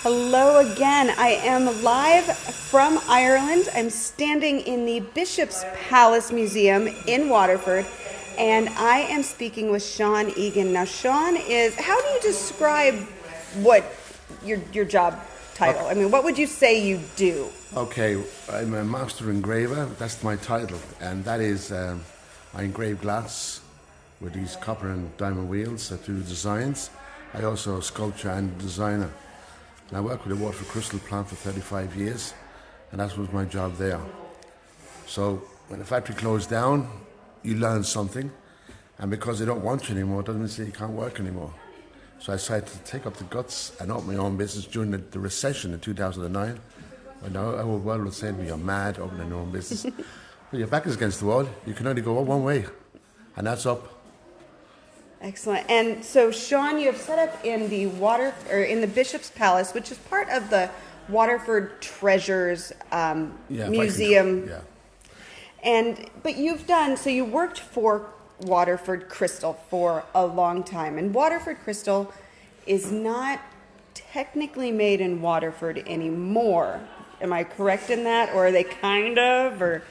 Hello again. I am live from Ireland. I'm standing in the Bishop's Palace Museum in Waterford, and I am speaking with Sean Egan. Now, Sean how do you describe what your job title? I mean, what would you say you do? Okay, I'm a master engraver. That's my title, and that is I engrave glass with these copper and diamond wheels. I do designs. I also sculpture and designer. And I worked with the Waterford crystal plant for 35 years, and that was my job there. So when the factory closed down, you learn something, and because they don't want you anymore, it doesn't mean you can't work anymore. So I decided to take up the guts and open my own business during the recession in 2009. When the whole world was saying to me, "You're mad, opening your own business." But your back is against the wall. You can only go one way, and that's up. Excellent. And so, Sean, you have set up in the Bishop's Palace, which is part of the Waterford Treasures Museum. But you worked for Waterford Crystal for a long time, and Waterford Crystal is not technically made in Waterford anymore. Am I correct in that, or are they kind of, or?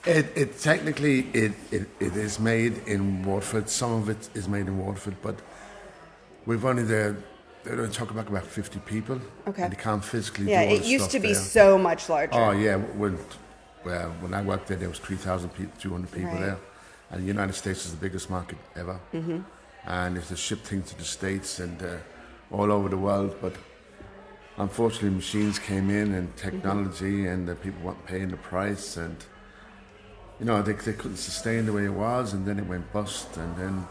It technically is made in Waterford. Some of it is made in Waterford, but we've only they're talking about 50 people. Okay. And they can't physically do all Yeah, the it used stuff to be there. so much larger. Oh yeah, when I worked there was 3,000 people, 200 people Right. there, and the United States is the biggest market ever. Mm-hmm. And it's to ship things to the States and all over the world, but unfortunately machines came in and technology, and the people weren't paying the price, and they couldn't sustain the way it was, and then it went bust, and then,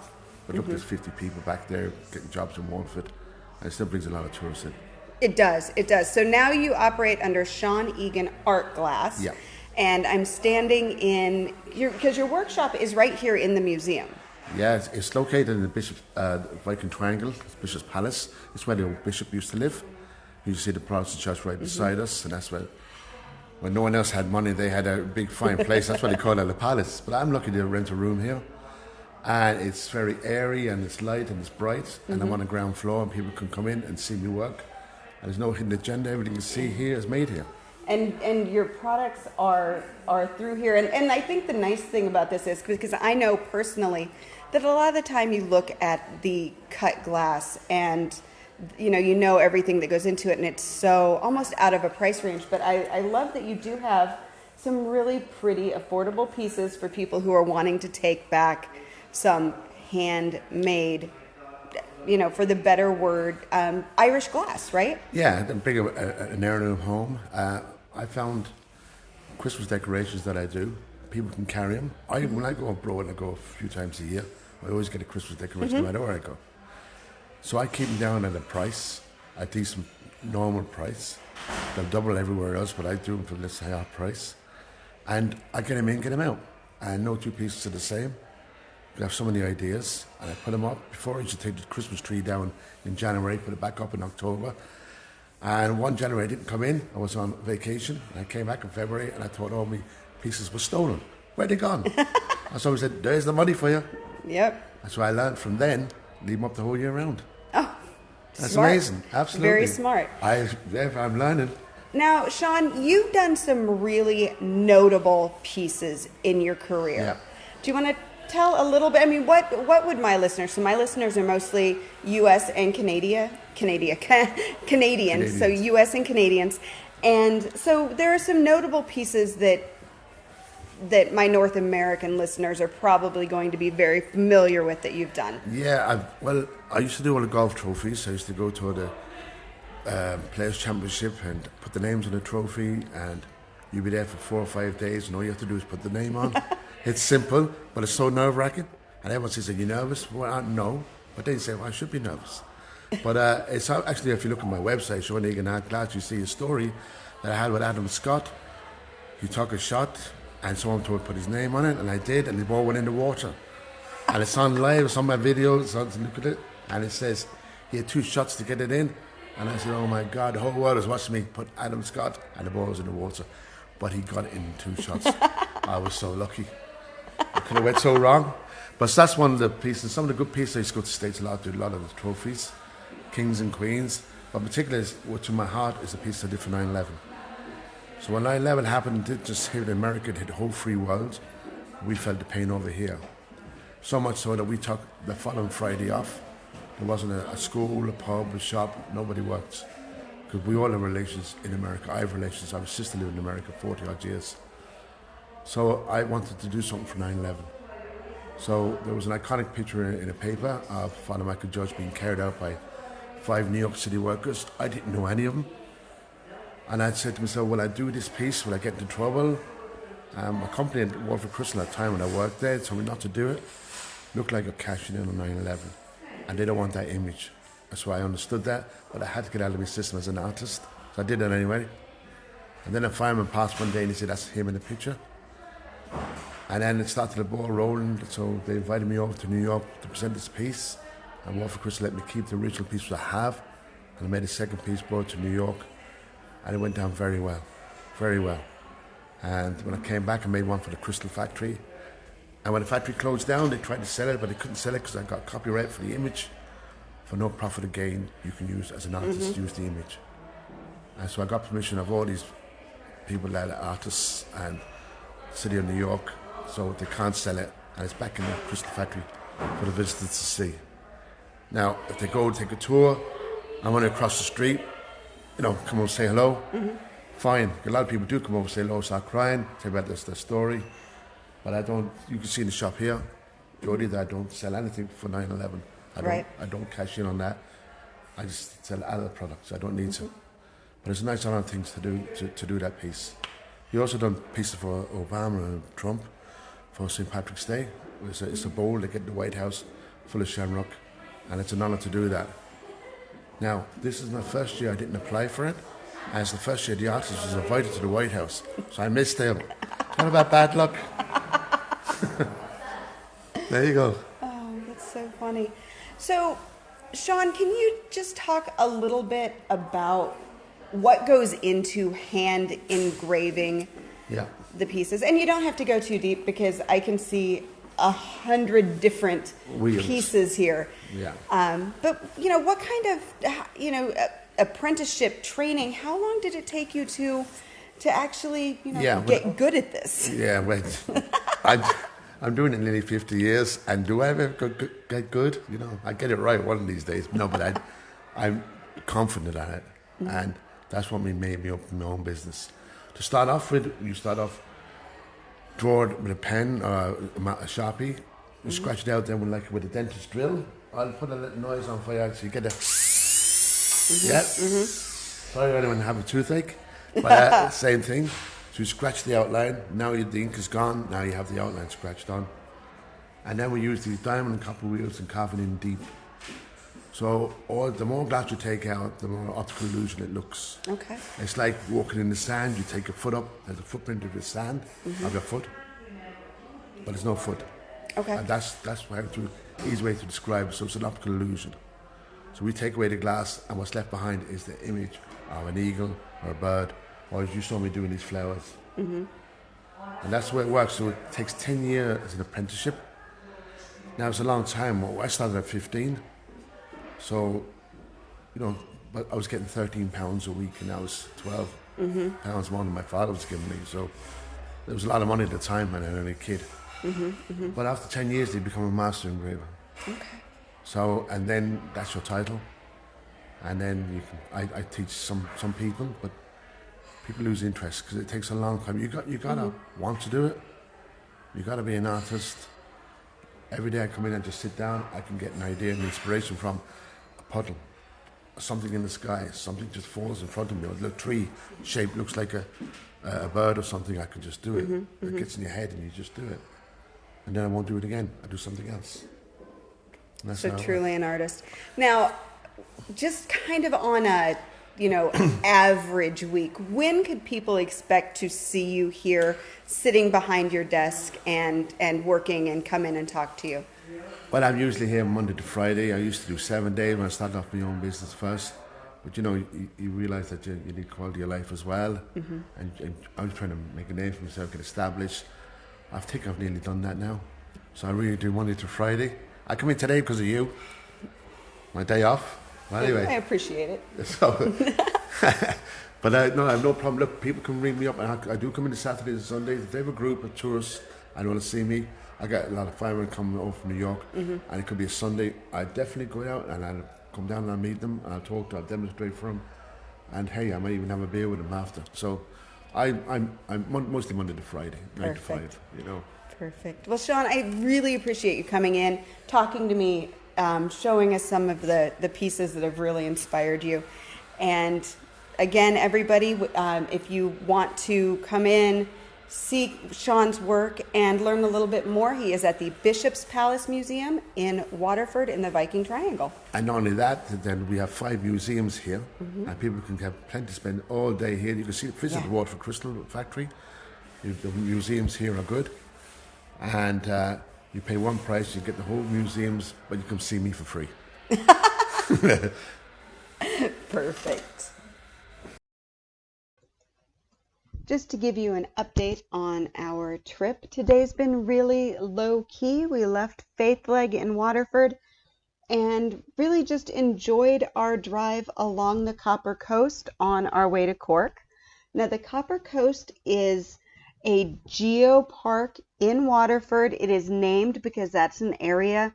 but look, there's 50 people back there getting jobs in Waterford, and it still brings a lot of tourists in. It does. So now you operate under Sean Egan Art Glass. Yeah. And I'm standing because your workshop is right here in the museum. Yeah, it's located in the Bishop Viking Triangle, Bishop's Palace. It's where the bishop used to live. You see the Protestant church right beside us, and that's where, when no one else had money, they had a big fine place. That's why they call it the palace. But I'm lucky to rent a room here, and it's very airy, and it's light, and it's bright, and I'm on the ground floor, and people can come in and see me work. And there's no hidden agenda. Everything you see here is made here. And your products are through here. And I think the nice thing about this is, because I know personally that a lot of the time you look at the cut glass and you know everything that goes into it, and it's so almost out of a price range. But I love that you do have some really pretty affordable pieces for people who are wanting to take back some handmade, for the better word, Irish glass, right? Yeah, and bring an heirloom home. I found Christmas decorations that I do, people can carry them. When I go abroad, I go a few times a year, I always get a Christmas decoration no matter where I go. So I keep them down at a decent normal price. They'll double everywhere else, but I do them for this higher price. And I get them in, get them out. And no two pieces are the same. I have so many ideas, and I put them up. Before I used to take the Christmas tree down in January, put it back up in October. And one January I didn't come in, I was on vacation, and I came back in February, and I thought all my pieces were stolen. Where'd they gone? And so I said, there's the money for you. Yep. That's why I learned from then, leave them up the whole year round. Oh, that's smart. amazing, absolutely. Very smart. I'm learning. Now, Sean, you've done some really notable pieces in your career. Yeah. Do you want to tell a little bit? I mean, what would my listeners? So my listeners are mostly U.S. and Canadians. So U.S. and Canadians, and so there are some notable pieces that my North American listeners are probably going to be very familiar with that you've done. Yeah, I used to do all the golf trophies. I used to go to the Players' Championship and put the names on the trophy, and you'd be there for 4 or 5 days, and all you have to do is put the name on. It's simple, but it's so nerve-wracking. And everyone says, are you nervous? Well, no. But they say, well, I should be nervous. But it's actually, if you look at my website, Sean Egan Art Glass, you see a story that I had with Adam Scott. He took a shot, and someone told me to put his name on it, and I did, and the ball went in the water. And it's on live, it's on my video, so I look at it, and it says, he had 2 shots to get it in. And I said, oh my God, the whole world was watching me put Adam Scott, and the ball was in the water. But he got it in 2 shots. I was so lucky. I could have went so wrong. But that's one of the pieces. Some of the good pieces I used to go to the States a lot, do a lot of the trophies, kings and queens. But particularly, what to my heart is the piece I did for 9/11. So when 9/11 happened, it didn't just hit America, it hit the whole free world. We felt the pain over here. So much so that we took the following Friday off. There wasn't a school, a pub, a shop, nobody worked. Because we all have relations in America. I have relations. I have a sister living in America 40 odd years. So I wanted to do something for 9/11. So there was an iconic picture in a paper of Father Michael Judge being carried out by 5 New York City workers. I didn't know any of them. And I said to myself, will I do this piece? Will I get into trouble? My company at Waterford Crystal at the time when I worked there told me not to do it. Looked like a cashing in on 9/11. And they don't want that image. That's why I understood that. But I had to get out of my system as an artist. So I did that anyway. And then a fireman passed one day and he said, that's him in the picture. And then it started the ball rolling. So they invited me over to New York to present this piece. And Waterford Crystal let me keep the original piece I have. And I made a second piece, brought it to New York. And it went down very well. Very well. And when I came back, I made one for the Crystal Factory. And when the factory closed down, they tried to sell it, but they couldn't sell it because I got copyright for the image. For no profit or gain, you can use, as an artist, use the image. And so I got permission of all these people that are artists and City of New York, so they can't sell it. And it's back in the Crystal Factory for the visitors to see. Now, if they go take a tour, I'm only across the street, come over say hello. Fine. A lot of people do come over, say hello, start crying, tell about their story. But I don't, you can see in the shop here, Jody, that I don't sell anything for 9/11. I don't cash in on that. I just sell other products. I don't need to. But it's a nice honor things to do, to do that piece. He also done pieces for Obama and Trump for St. Patrick's Day. It's a bowl they get in the White House full of shamrock. And it's an honor to do that. Now, this is my first year I didn't apply for it. And it's the first year the artist was invited to the White House. So I missed him. Not about bad luck. There you go. Oh, that's so funny. So, Sean, can you just talk a little bit about what goes into hand engraving the pieces? And you don't have to go too deep because I can see 100 different pieces here. Yeah. But, what kind of, apprenticeship training, how long did it take you to actually, get good at this? Yeah, wait. I'm doing it nearly 50 years, and do I ever get good? I get it right one of these days. No, but I'm confident at it, and that's what made me open my own business. To start off with, you start off, draw it with a pen or a Sharpie, you scratch it out then with a dentist drill. I'll put a little noise on for you so you get a... Sorry anyone have a toothache, but same thing. So you scratch the outline, now the ink is gone, now you have the outline scratched on. And then we use these diamond and copper wheels and carve it in deep. So the more glass you take out, the more optical illusion it looks. Okay. It's like walking in the sand, you take your foot up, there's a footprint of your sand, of your foot, but there's no foot. Okay. And that's the easy way to describe it, so it's an optical illusion. So we take away the glass, and what's left behind is the image of an eagle or a bird, or as you saw me doing these flowers. And that's the way it works. So it takes 10 years as an apprenticeship. Now it's a long time. I started at 15. So, but I was getting £13 a week, and that was £12 more than my father was giving me. So there was a lot of money at the time when I was a kid. But after 10 years, they become a master engraver. Okay. So, and then that's your title. And then I teach some people, but people lose interest because it takes a long time. You gotta want to do it. You gotta be an artist. Every day I come in and just sit down, I can get an idea and inspiration from a puddle, something in the sky, something just falls in front of me, or a little tree shape looks like a bird or something. I can just do it. It gets in your head and you just do it, and then I won't do it again. I do something else. So truly an artist. Now, just kind of on a average week, when could people expect to see you here sitting behind your desk and working and come in and talk to you? But I'm usually here Monday to Friday. I used to do 7 days when I started off my own business first. But you realise that you need quality of life as well. And I was trying to make a name for myself, get established. I think I've nearly done that now. So I really do Monday to Friday. I come in today because of you. My day off. Well, anyway. I appreciate it. So, but no, I have no problem. Look, people can ring me up, and I do come in Saturdays and Sundays. If they have a group of tourists and want to see me, I got a lot of firemen coming over from New York, and it could be a Sunday. I definitely go out and I'll come down and I'll meet them, and I'll talk to them, I'll demonstrate for them, and hey, I might even have a beer with them after. So, I'm mostly Monday to Friday, 9 to 5. Perfect. Well, Sean, I really appreciate you coming in, talking to me, showing us some of the pieces that have really inspired you. And again, everybody, if you want to come in, see Sean's work, and learn a little bit more, he is at the Bishop's Palace Museum in Waterford in the Viking Triangle. And not only that, then we have 5 museums here, and people can have plenty to spend all day here. You can visit the Waterford Crystal Factory. The museums here are good. And you pay one price, you get the whole museums, but you come see me for free. Perfect. Just to give you an update on our trip, today's been really low key. We left Faith Leg in Waterford and really just enjoyed our drive along the Copper Coast on our way to Cork. Now, the Copper Coast is a geopark in Waterford. It is named because that's an area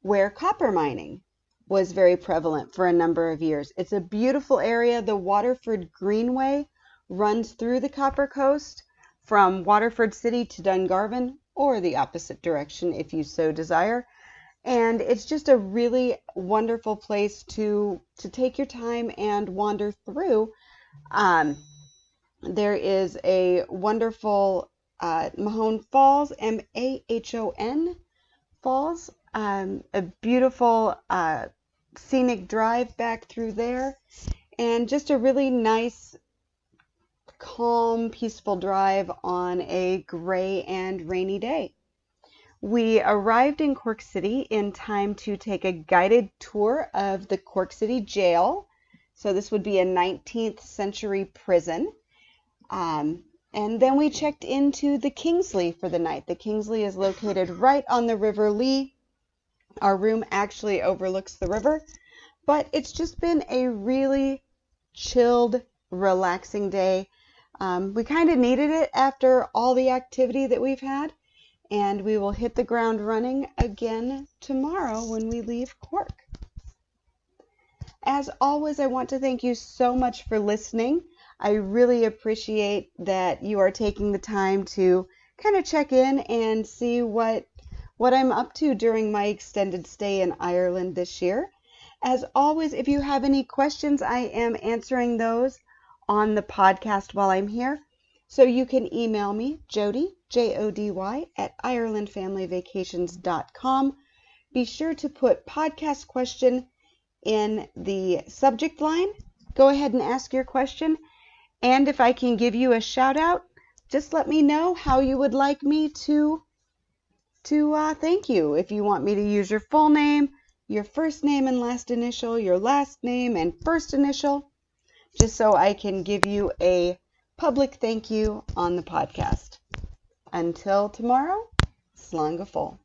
where copper mining was very prevalent for a number of years. It's a beautiful area. The Waterford Greenway runs through the Copper Coast from Waterford City to Dungarvan, or the opposite direction if you so desire. And it's just a really wonderful place to take your time and wander through. There is a wonderful Mahone Falls, Mahon Falls, a beautiful scenic drive back through there, and just a really nice, calm, peaceful drive on a gray and rainy day. We arrived in Cork City in time to take a guided tour of the Cork City Jail. So this would be a 19th century prison. And then we checked into the Kingsley for the night. The Kingsley is located right on the River Lee. Our room actually overlooks the river, but it's just been a really chilled, relaxing day. We kind of needed it after all the activity that we've had, and we will hit the ground running again tomorrow when we leave Cork. As always, I want to thank you so much for listening. I really appreciate that you are taking the time to kind of check in and see what I'm up to during my extended stay in Ireland this year. As always, if you have any questions, I am answering those on the podcast while I'm here. So you can email me, Jody, Jody, at IrelandFamilyVacations.com. Be sure to put podcast question in the subject line. Go ahead and ask your question. And if I can give you a shout out, just let me know how you would like me to thank you. If you want me to use your full name, your first name and last initial, your last name and first initial, just so I can give you a public thank you on the podcast. Until tomorrow, slán go fóill.